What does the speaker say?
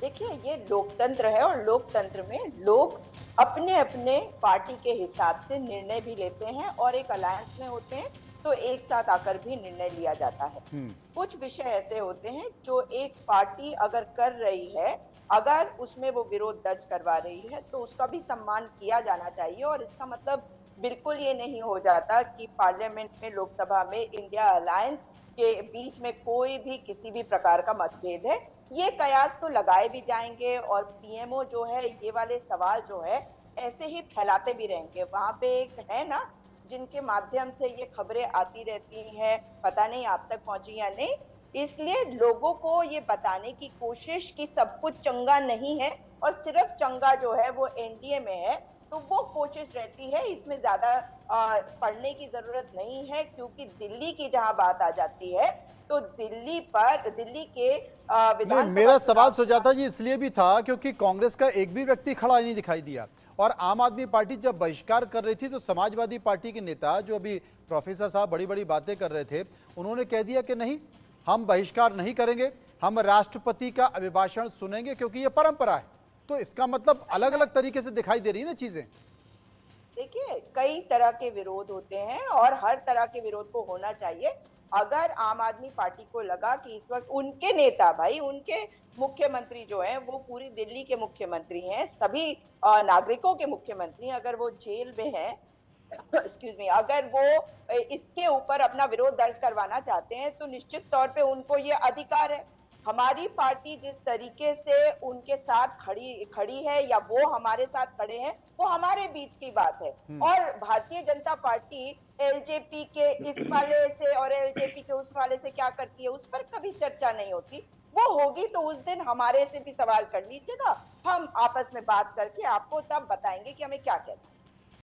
देखिए, ये लोकतंत्र है और लोकतंत्र में लोग अपने अपने पार्टी के हिसाब से निर्णय भी लेते हैं और एक अलायंस में होते हैं तो एक साथ आकर भी निर्णय लिया जाता है। हम्म। कुछ विषय ऐसे होते हैं जो एक पार्टी अगर कर रही है, अगर उसमें वो विरोध दर्ज करवा रही है तो उसका भी सम्मान किया जाना चाहिए। और इसका मतलब बिल्कुल ये नहीं हो जाता कि पार्लियामेंट में, लोकसभा में इंडिया अलायंस के बीच में कोई भी किसी भी प्रकार का मतभेद है। ये कयास तो लगाए भी जाएंगे और पीएमओ जो है ये वाले सवाल जो है ऐसे ही फैलाते भी रहेंगे। वहां पे एक है ना, जिनके माध्यम से ये खबरें आती रहती हैं, पता नहीं आप तक पहुंची या नहीं। इसलिए लोगों को ये बताने की कोशिश कि सब कुछ चंगा नहीं है और सिर्फ चंगा जो है वो एनडीए में है, तो वो कोशिश रहती है। इसमें ज्यादा पढ़ने की जरूरत नहीं है, क्योंकि दिल्ली की जहां बात आ जाती है तो दिल्ली के नहीं, विधानसभा मेरा सवाल चुनाव के सुजाता बाद। जी इसलिए भी था क्योंकि कांग्रेस का एक भी व्यक्ति खड़ा नहीं दिखाई दिया। और आम आदमी पार्टी जब बहिष्कार कर रही थी तो समाजवादी पार्टी के नेता जो अभी प्रोफेसर साहब बड़ी बड़ी बातें कर रहे थे, उन्होंने कह दिया कि नहीं, हम बहिष्कार नहीं करेंगे, हम राष्ट्रपति का अभिभाषण सुनेंगे क्योंकि ये परंपरा है। तो इसका मतलब अलग अच्छा, अलग तरीके से दिखाई दे रही है ना चीजें। देखिए, कई तरह के विरोध होते हैं और हर तरह के विरोध को होना चाहिए। अगर आम आदमी पार्टी को लगा कि इस वक्त उनके नेता, भाई उनके मुख्यमंत्री जो हैं वो पूरी दिल्ली के मुख्यमंत्री हैं, सभी नागरिकों के मुख्यमंत्री हैं, अगर वो जेल में हैं, एक्सक्यूज मी, अगर वो इसके ऊपर अपना विरोध दर्ज करवाना चाहते हैं तो निश्चित तौर पे उनको ये अधिकार है। हमारी पार्टी जिस तरीके से उनके साथ खड़ी खड़ी है या वो हमारे साथ खड़े हैं, वो हमारे बीच की बात है। हम्म। और भारतीय जनता पार्टी एलजेपी के इस वाले से और एलजेपी के उस वाले से क्या करती है उस पर कभी चर्चा नहीं होती। वो होगी तो उस दिन हमारे से भी सवाल कर लीजिएगा, हम आपस में बात करके आपको तब बताएंगे कि हमें क्या कहना है।